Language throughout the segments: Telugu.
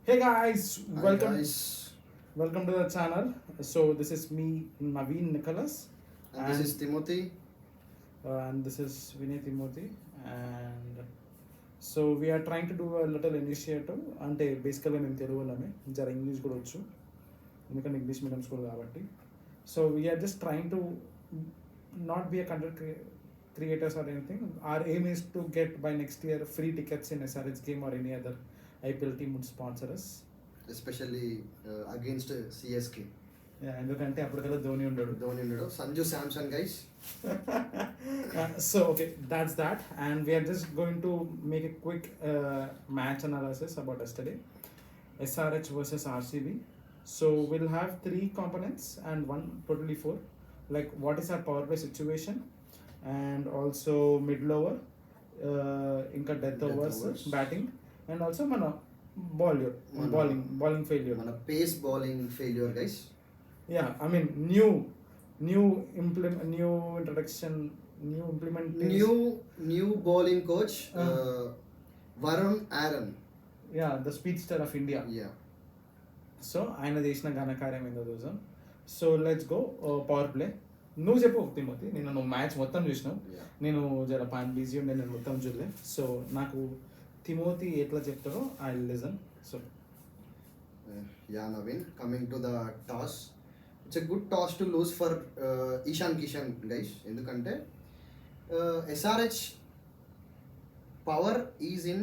Hey guys, Hi welcome guys, welcome to the channel. So this is me Naveen Nicholas and this is and Timothy. and this is Vinay Timothy, and so we are trying to do a little initiative అంటే బేసికల్గా మేము తెలుగు వాళ్ళమే జర ఇంగ్లీష్ కూడా వచ్చు ఎందుకంటే ఇంగ్లీష్ మీడియం స్కూల్ కాబట్టి so we are just trying to not be a content creators or anything. Our aim is to get by next year free tickets in SRH game or any other IPL team would sponsor us. Especially against CSK. ఎందుకంటే అప్పటికల్లా ధోని ఉండడు. Sanju Samson guys. So okay, that's that, and we are just going to make a quick match analysis about yesterday, SRH versus RCB. So we'll have three components and one totally four, like what is our power play situation, and also middle over, ఇంకా death overs batting, and also మన bowling failure. మన pace bowling failure guys. Yeah, I mean new introduction, new implementation. New bowling coach Varun Aaron. Yeah, the speedster of India. Yeah. So ఆయన చేసిన ఘనకార్యం ఏందో చూసాం. So let's go power play. నువ్వు చెప్పు తిమోతి, నువ్వు మ్యాచ్ మొత్తం చూసినావు. Yeah. నేను జర పని బిజీ ఉండే, నేను మొత్తం చూడలే. సో నాకు తిమోతి ఎట్లా చెప్తారో I listen. So Yeah, Naveen, coming to the toss, it's a good toss to lose for Ishan Kishan guys. ఎందుకంటే SRH power is in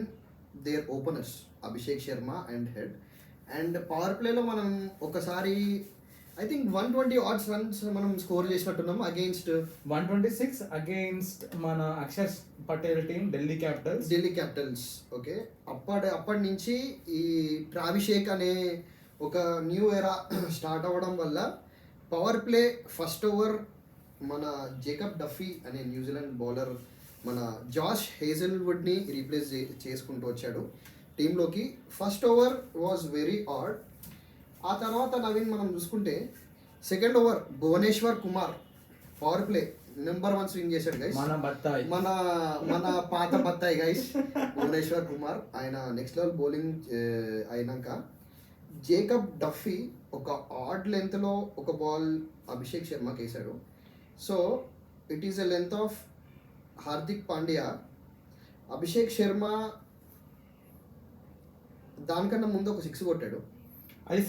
their openers Abhishek Sharma and Head, and power ప్లేలో మనం ఒకసారి ఐ థింక్ 120 odds runs మనం స్కోర్ చేసినట్టున్నాం అగైన్స్ట్ 126 అగైన్స్ట్ మన Axar Patel team Delhi Capitals. Okay, అప్పటి నుంచి ఈ ట్రావిషేక్ అనే ఒక న్యూ ఎరా స్టార్ట్ అవ్వడం వల్ల పవర్ ప్లే ఫస్ట్ ఓవర్ మన జేకబ్ డఫీ అనే న్యూజిలాండ్ బౌలర్ మన జాష్ హేజల్వుడ్ని రీప్లేస్ చేసుకుంటూ వచ్చాడు టీంలోకి. First over was very odd. ఆ తర్వాత నవీన్ మనం చూసుకుంటే second over Bhuvneshwar Kumar power play number 1 swing చేశాడు గైస్. మన పాత బత్తాయి గైస్ భువనేశ్వర్ కుమార్. ఆయన నెక్స్ట్ లెవెల్ బౌలింగ్ అయినాక జేకబ్ డఫీ ఒక ఆడ్ లెంత్లో ఒక బాల్ అభిషేక్ శర్మకి వేశాడు. So it is a length off Hardik Pandya. Abhishek Sharma దానికన్నా ముందు ఒక 6 కొట్టాడు. అది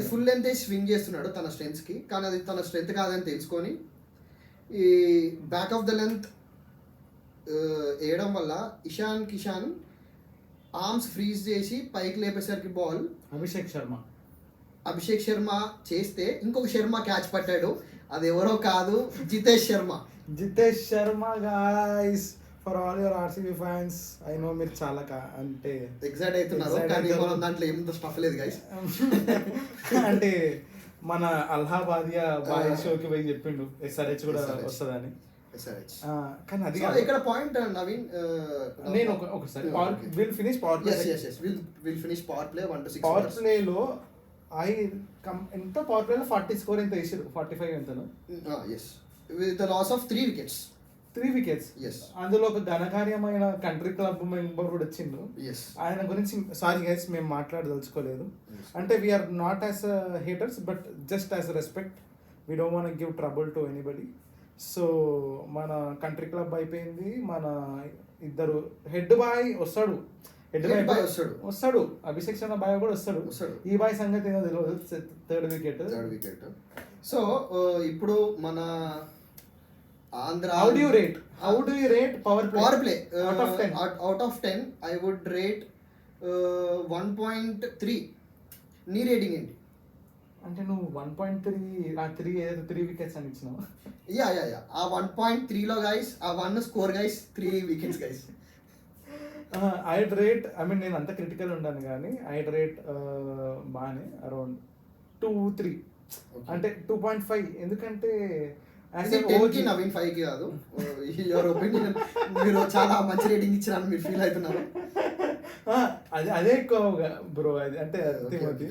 ఫుల్ లెంత్ స్వింగ్ చేస్తున్నాడు తన స్ట్రెంత్స్కి, కానీ అది తన స్ట్రెంత్ కాదని తెలుసుకొని ఈ బ్యాక్ ఆఫ్ ద లెంత్ వేయడం వల్ల ఇషాన్ కిషాన్ ఆర్మ్స్ ఫ్రీజ్ చేసి పైకి లేపేసరికి బాల్ అభిషేక్ శర్మ చేస్తే ఇంకొక శర్మ క్యాచ్ పట్టాడు. అది ఎవరో కాదు, Jitesh Sharma guys. For all your RCB fans, I know మీరు చాలా అంటే ఎగ్జైట్ అవుతున్నారు, కానీ మనం దాంట్లో ఏముందో స్టఫ్ లేదు గైస్. అంటే మన అల్హాబాదియా బాయ్ షోకి పోయి చెప్పిండు SRH కూడా వస్తుందని. కానీ అది ఇక్కడ పాయింట్ నవీన్, నేను ఒకసారి will finish power play. Will finish power play 1 to 6. Power ప్లేలో ఎంత పవర్ ప్లేలో 40 స్కోర్ ఎంత వేసారు, 45 ఎంతను. Yes, with the loss of 3 wickets. 3 wickets. అందులో ఒక ఘనకార్యమైన కంట్రీ క్లబ్ మెంబర్ కూడా వచ్చిండు. ఆయన గురించి సారీ గైస్, మేము మాట్లాడదలుచుకోలేదు. అంటే we are not as haters, but just as respect. We don't want give trouble to anybody. So మన కంట్రీ క్లబ్ అయిపోయింది. మన ఇద్దరు హెడ్ బాయ్ వస్తాడు, అభిషేక్ శర్మ బాయ్ కూడా వస్తాడు. ఈ బాయ్ సంగతి ఏదో తెలియదు. Third wicket. సో ఇప్పుడు మన Andhra, how do you rate power play out of 10 I would rate 1.3. నీ రేటింగ్ ఏంటి? అంటే నువ్వు 1.3 ఏదో 3 వికెట్స్ అని ఇచ్చినావు. యా ఆ 1.3లో గైస్ ఆ 1 score guys 3 wickets guys. I'd rate, I mean నేను అంత క్రిటికల్ ఉండాను కానీ ఐడ్ రేట్ బాగానే అరౌండ్ 2-3. అంటే 2.5. ఎందుకంటే నవీన్ 5 కాదు. యువర్ ఒపీనియన్, మీరు చాలా మంచి రేటింగ్ ఇచ్చారని మీరు ఫీల్ అవుతున్నారు. అదే ఎక్కువ బ్రో, అది అంటే తిమోతి.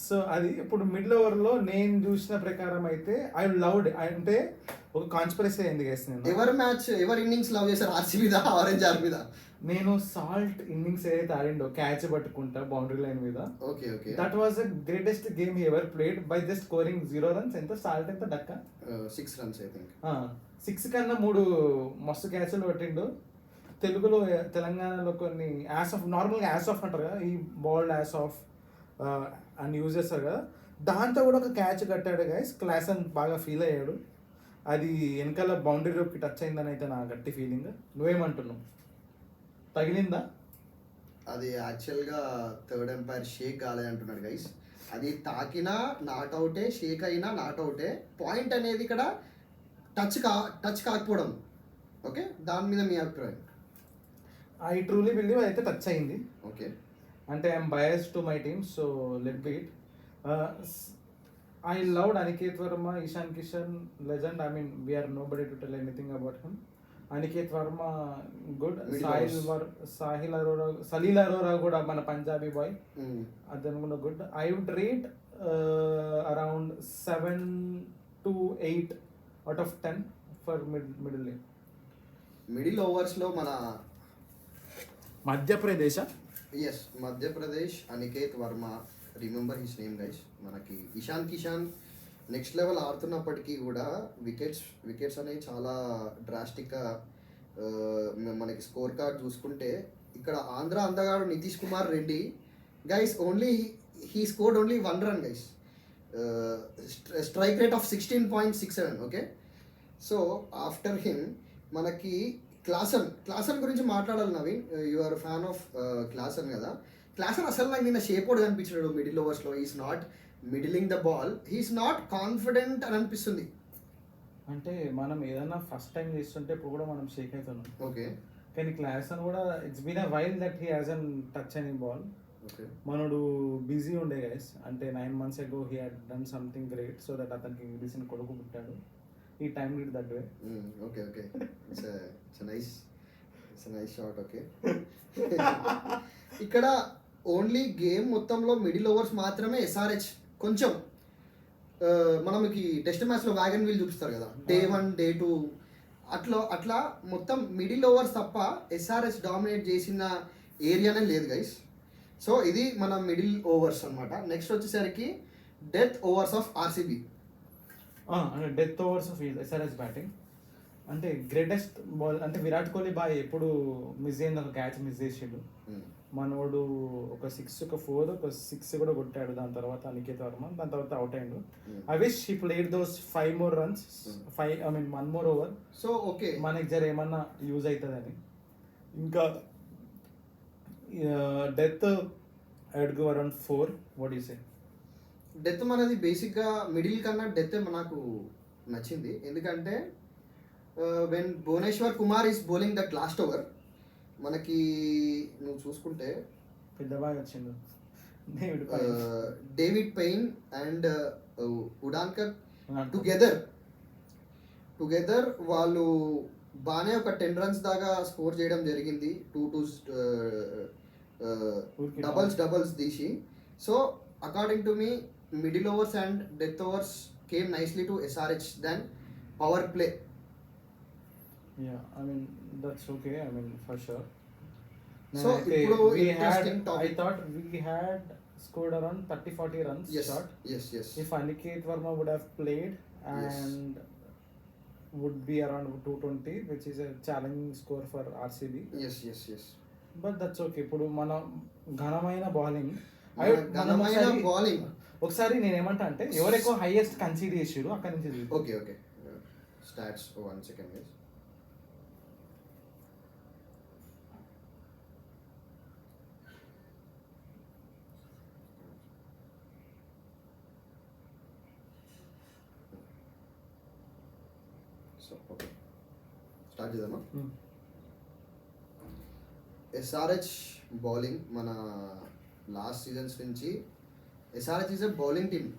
సో అది ఇప్పుడు మిడిల్ ఓవర్లో నేను చూసిన ప్రకారం అయితే ఐ లవ్డ్. అంటే ఒక కాన్స్పిరసీ అయింది గైస్. నేను ఎవరి ఇన్నింగ్స్ లవ్ చేశారు, ఆర్సీబీ దా ఆరెంజ్ ఆర్మీ దా? నేను సాల్ట్ ఇన్నింగ్స్ ఏదైతే ఆడిండో క్యాచ్ పట్టుకుంటా బౌండరీ లైన్ మీద, okay okay that was the greatest game he ever played by just scoring 0 runs. ఎంత సాల్ట్ ఎంత డక్క 6 runs ఐ థింక్. 6 కన్నా 3 మస్తు క్యాచ్లు పట్టిండు. తెలుగులో తెలంగాణలో కొన్ని యాస్ ఆఫ్, నార్మల్గా యాస్ ఆఫ్ అంటారు కదా, ఈ బాల్డ్ యాస్ ఆఫ్ అని యూజ్ చేస్తారు కదా, దాంతో కూడా ఒక క్యాచ్ కట్టాడు గైస్. క్లాస్ అని బాగా ఫీల్ అయ్యాడు. అది వెనకాల బౌండరీ రోప్కి టచ్ అయిందని అయితే నా గట్టి ఫీలింగ్. నువ్వేమంటున్నావు, తగిలిందా? అది యాక్చువల్గా థర్డ్ ఎంపైర్ షేక్ కాలేదు అంటున్నాడు గైస్. అది తాకినా నాట్అవుటే, షేక్ అయినా నాట్అవుటే. పాయింట్ అనేది ఇక్కడ టచ్ కాకపోవడం. ఓకే, దాని మీద మీ అభిప్రాయం? ఐ ట్రూలీ బిలీవ్ అయితే టచ్ అయింది. ఓకే, అంటే I'm bias to my team, so let be it. I loved Aniket Varma, Ishan Kishan, legend. I mean we are nobody to tell anything about him. Aniket Varma good. Salil Arora కూడా మన పంజాబీ బాయ్, అతను కూడా good. I would rate around 7 to 8 out of 10 for middle lane. Middle ఓవర్స్లో మన Madhya Pradesh, yes Madhya Pradesh, Aniket Varma, remember his name guys. మనకి ఇషాన్ కిషాన్ నెక్స్ట్ లెవెల్ ఆడుతున్నప్పటికీ కూడా వికెట్స్ అనేవి చాలా డ్రాస్టిక్గా మనకి స్కోర్ కార్డ్ చూసుకుంటే ఇక్కడ ఆంధ్ర అందగాడు Nitish Kumar Reddy guys only he scored only 1 run guys. Strike rate of 16.67. Okay, so after him మనకి క్లాసన్ గురించి మాట్లాడాలి నవీన్. You are fan of Klaasen కదా. క్లాసన్ అసలు నాకు నిన్న షేపోర్డ్ కనిపించాడు మిడిల్ ఓవర్స్లో. Is not middling the ball, he's not confident అని అనిపిస్తుంది. అంటే మనం ఏదైనా ఫస్ట్ టైం చేస్తుంటే ఇప్పుడు కూడా మనం షేక్ అవుతున్నాం. ఓకే, కానీ క్లాస్ అని కూడా it's been a while that he hasn't touch any ball. Okay, మనోడు బిజీ ఉండే గైస్. అంటే 9 months ago he had done something great, so that అతనికి రీసెంట్ కొడుకు పుట్టాడు. ఈ time lead that way. Okay okay, it's nice shot. Okay, ఇక్కడ ఓన్లీ గేమ్ మొత్తంలో మిడిల్ ఓవర్స్ మాత్రమే ఎస్ఆర్హెచ్ కొంచెం మనకి టెస్ట్ మ్యాచ్లో వ్యాగన్ వీల్ చూపిస్తారు కదా, డే 1 డే 2 అట్లా మొత్తం మిడిల్ ఓవర్స్ తప్ప ఎస్ఆర్హెచ్ డామినేట్ చేసిన ఏరియానే లేదు గైస్. సో ఇది మన మిడిల్ ఓవర్స్ అనమాట. నెక్స్ట్ వచ్చేసరికి డెత్ ఓవర్స్ ఆఫ్ ఆర్సీబీ. అంటే death overs of SRH batting అంటే గ్రేటెస్ట్ బాల్. అంటే విరాట్ కోహ్లీ బాయ్ ఎప్పుడు మిస్ అయింది, ఒక క్యాచ్ మిస్ చేసిండు. మనోడు ఒక 6 ఒక 4 ఒక 6 కూడా కొట్టాడు. దాని తర్వాత అనికేత్ వర్మ, దాని తర్వాత అవుట్ అయ్యాడు. I wish he played those 5 more runs, 1 more over. So okay, మనకి జర ఏమన్నా యూజ్ అవుతుందని. ఇంకా death I'd go around 4. What you say? Death మనది బేసిక్గా మిడిల్ కన్నా డెత్ నాకు నచ్చింది. ఎందుకంటే when Bhuvneshwar Kumar is bowling that last over, మనకి నువ్వు చూసుకుంటే పెద్ద బాగా వచ్చిండు డేవిడ్ పెయిన్ అండ్ ఉడాన్కర్ టుగెదర్ వాళ్ళు బాగానే ఒక 10 runs దాకా స్కోర్ చేయడం జరిగింది. 2 డబల్స్ తీసి. So according to me middle overs and death overs came nicely to SRH then power play. Yeah, I mean that's okay. I mean for sure. So ఇప్పుడు interesting topic. I thought we had scored around 30-40 runs. Yes, short. yes. If Aniket Verma would have played and would be around 220, which is a challenging score for RCB. Yes. But that's okay. ఇప్పుడు మన ఘనమైన బౌలింగ్ ఒకసారి నేను ఏమంటా అంటే ఎవరు ఎక్కువ హైయెస్ట్ కన్సీడ్ చేసారు అక్కడ నుంచి. Okay stats 1 second guys. So okay, start చేద్దామా? ఎస్ఆర్హెచ్ బౌలింగ్ మన లాస్ట్ సీజన్స్ నుంచి SRH is a bowling team,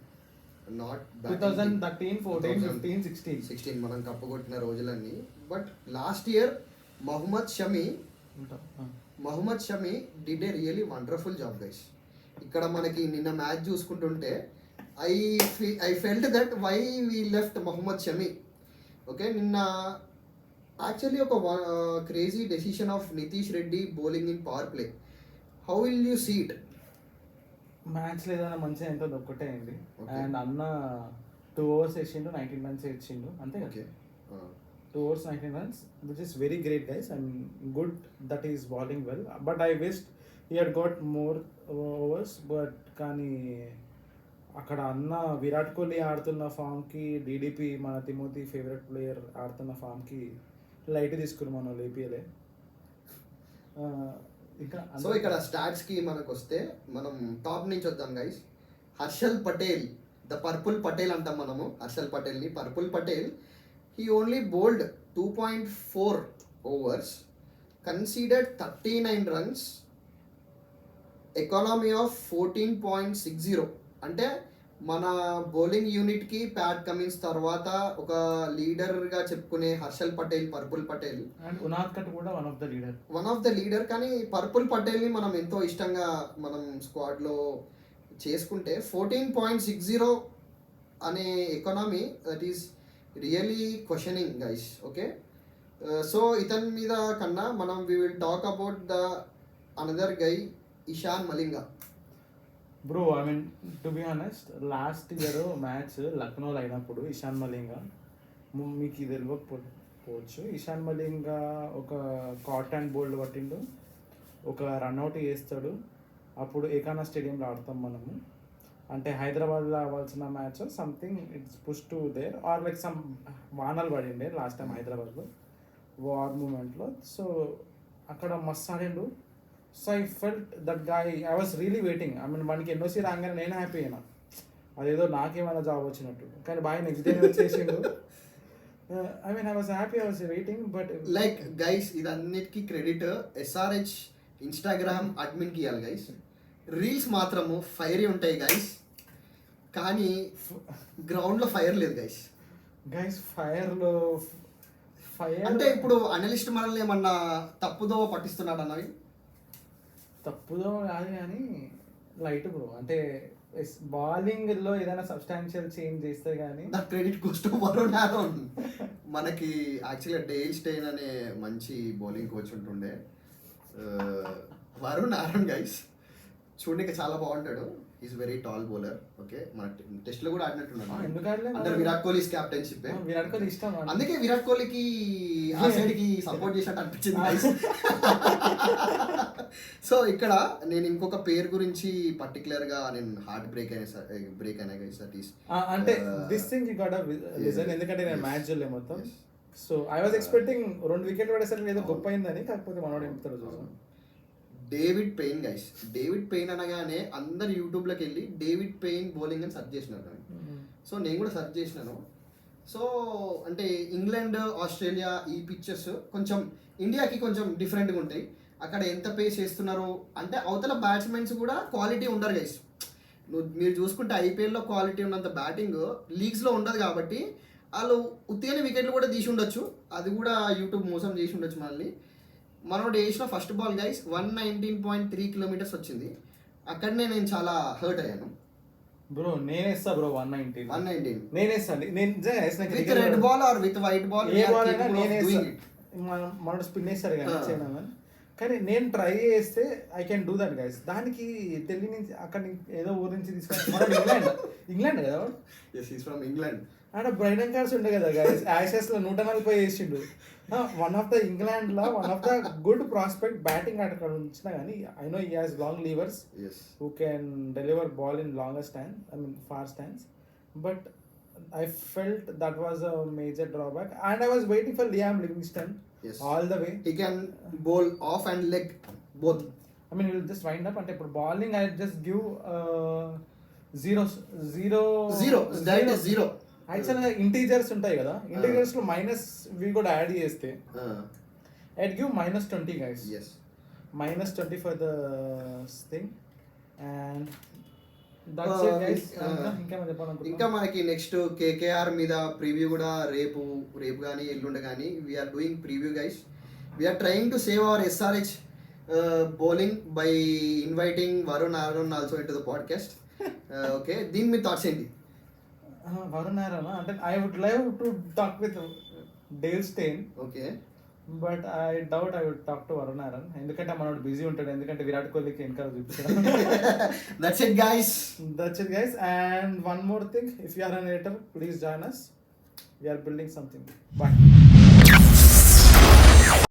not 2013, 14, 15, 16 మనం కప్పు కొట్టిన రోజులన్నీ. But last year Mohammed Shami did a really wonderful job guys. ఇక్కడ మనకి నిన్న మ్యాచ్ చూసుకుంటుంటే I felt that why we left Mohammed Shami. Okay, నిన్న యాక్చువల్లీ ఒక crazy decision of Nitish Reddy bowling in power play. How will you see it? మ్యాచ్లో ఏదైనా మంచిగా ఎంత ఒక్కటే అయింది. Okay. అండ్ అన్న 2 overs వేసిండు, 19 runs ఇచ్చిండు అంతే కదా. Okay 2 overs 19 runs, which is very great guys, and good that he is bowling well, but I wished he had got more overs. But కానీ అక్కడ అన్న విరాట్ కోహ్లీ ఆడుతున్న ఫామ్కి, డీడీపీ మన తిమోతి ఫేవరెట్ ప్లేయర్ ఆడుతున్న ఫామ్కి లైట్ తీసుకుని మనం లేపియలే. ఇంకా సో ఇక్కడ స్టాట్స్ కి మనకు వస్తే మనం టాప్ నుంచి వద్దాం guys. Harshal Patel, the purple Patel అంటాం మనము హర్షల్ పటేల్ ని. Purple Patel he only bold 2.4 overs, కన్సీడర్డ్ 39 runs, economy of 14.60. అంటే మన బౌలింగ్ యూనిట్కి ప్యాట్ కమిన్స్ తర్వాత ఒక లీడర్గా చెప్పుకునే హర్షల్ పటేల్, పర్పుల్ పటేల్. అండ్ ఉనాద్కట్ కూడా వన్ ఆఫ్ ద లీడర్. కానీ పర్పుల్ పటేల్ని మనం ఎంతో ఇష్టంగా మనం స్క్వాడ్లో చేసుకుంటే 14.60 అనే economy, that is really questioning guys. Okay, so ఇతని మీద కన్నా మనం we will talk about the another guy, Ishan Malinga. Bro, I mean to be honest, last year match లక్నోలో అయినప్పుడు ఇషాన్ మలింగా, మీకు ఇది తెలియకపోవచ్చు, ఇషాన్ మలింగా ఒక కాట్ అండ్ బోల్డ్ పట్టిండు, ఒక రన్అట్ చేస్తాడు. అప్పుడు ఏకానా స్టేడియంలో ఆడతాం మనము. అంటే హైదరాబాద్లో అవ్వాల్సిన match something it's push to there, or like some వానలు పడిండే లాస్ట్ టైం హైదరాబాద్లో వార్ మూమెంట్లో. సో అక్కడ మస్తు ఆడిండు. So I felt that guy, I was really waiting. I mean మనకి ఎన్ఓసీ రాగానే నేను హ్యాపీ అయినా, అదేదో నాకేమైనా జాబ్ వచ్చినట్టు. కానీ బాయ్ నెక్స్ట్ డే వచ్చేసిండు. I mean I was happy, I was waiting. But like guys, ఇదన్నిటికీ క్రెడిట్ ఎస్ఆర్హెచ్ ఇన్స్టాగ్రామ్ అడ్మిన్కి ఇవ్వాలి గైస్. రీల్స్ మాత్రము ఫైరీ ఉంటాయి గైస్, కానీ గ్రౌండ్లో ఫైర్ లేదు గైస్. ఫైర్ అంటే ఇప్పుడు అనలిస్ట్ మనల్ని ఏమన్నా తప్పుదో పట్టిస్తున్నాడు అన్నవి? తప్పుదో కాదు కానీ లైట్ బ్రో. అంటే బౌలింగ్లో ఏదైనా సబ్స్టాన్షియల్ చేంజ్ చేస్తే కానీ the credit goes to Varun Aaron. మనకి యాక్చువల్గా డేల్ స్టెయిన్ అనే మంచి బౌలింగ్ కోచ్ ఉంటుండే, వరుణ్ ఆరోన్ గైస్ చూడడానికి చాలా బాగుంటాడు. Is very tall bowler. Okay, మన టెస్ట్ లో కూడా ఆడినట్టున్నాడు. Under Virat Kohli's captainship. విరాట్ కోహ్లీ ఇష్టం, అందుకే విరాట్ కోహ్లీకి ఆ సైడ్ కి సపోర్ట్ చేసినట్టు అనిపించింది గైస్. సో ఇక్కడ నేను ఇంకొక పేరు గురించి పర్టికులర్ గా నేను హార్ట్ బ్రేక్ అయినా గైస్. దట్ ఈస్ అంటే this thing you got listen, ఎందుకంటే నేను మ్యాచ్ చూడలే మొత్తం. సో ఐ వాస్ ఎక్స్పెక్టింగ్ 2 వికెట్లు పడేసరికి ఏదో గొప్ప అయిందని, కాకపోతే మనోడు ఎంపుతాడు చూసాం. David pain guys. David pain అనగానే అందరు యూట్యూబ్లోకి వెళ్ళి డేవిడ్ పెయిన్ బౌలింగ్ అని సెర్చ్ చేసినారు. సో నేను కూడా సెర్చ్ చేసినాను. సో అంటే ఇంగ్లాండ్, ఆస్ట్రేలియా ఈ పిచ్చెస్ కొంచెం ఇండియాకి కొంచెం డిఫరెంట్గా ఉంటాయి. అక్కడ ఎంత పేస్ చేస్తున్నారు అంటే అవతల బ్యాట్స్మెన్స్ కూడా క్వాలిటీ ఉండరు గైస్. మీరు చూసుకుంటే ఐపీఎల్లో క్వాలిటీ ఉన్నంత బ్యాటింగ్ లీగ్స్లో ఉండదు. కాబట్టి వాళ్ళు ఉత్తిగానే వికెట్లు కూడా తీసి ఉండొచ్చు, అది కూడా యూట్యూబ్ మోసం చేసి ఉండొచ్చు మనల్ని. మనోడు వేసిన ఫస్ట్ బాల్ గైస్ 119.3 kilometers వచ్చింది. అక్కడనే నేను చాలా హర్ట్ అయ్యాను బ్రో. నేనేస్తా బ్రో 119. నేనేస్తాను. With red ball or with white ball, ఏ బాల్ అయినా నేనేస్తా. మనోడు స్పిన్ వేస్తారు కానీ చేయను, కానీ నేను ట్రై చేస్తే I can do that guys. దానికి ఢిల్లీ నుంచి అక్కడ ఏదో ఊరు నుంచి తీసుకొని ఇంగ్లాండ్ కదా, ఫ్రమ్ ఇంగ్లాండ్. ఆడ బ్రైడన్ కార్డ్స్ ఉండే కదా గైస్, యాషెస్లో 140 చేసిండు. వన్ ఆఫ్ ద ఇంగ్లాండ్లో one of the good prospect batting అక్కడ ఉంచినా కానీ I know he has long levers who can deliver ball in longer stand, I mean far stands. But I felt that was a major drawback, and I was waiting for Liam Livingstone all the way. He can bowl off and leg both. I mean, he'll just wind up, and for bowling I just give zero. That is zero. Actually integers ఉంటాయి కదా, integers లో మైనస్ వి కూడా యాడ్ చేస్తే I'd give -20 guys. Yes, -20 for the thing, and that's it guys. ఇంకా మనకి నెక్స్ట్ కేకేఆర్ మీద ప్రివ్యూ కూడా రేపు కానీ ఎల్లుండి కానీ we are doing preview guys. We are trying to save our SRH bowling by inviting Varun Aaron also in to the podcast. Okay, దీని మీ థాట్స్ ఏంటి? వరుణ్ ఆరోన్ అంటే I would live to talk with Dale Steyn. Okay. But I doubt I would talk to Varun Aaron, ఎందుకంటే మనోడు బిజీ ఉంటాడు, ఎందుకంటే విరాట్ కోహ్లీకి వెనకాల చూపించాడు. That's it guys. That's it, guys. And one more thing, if you are an editor, please join us. We are building something. Bye.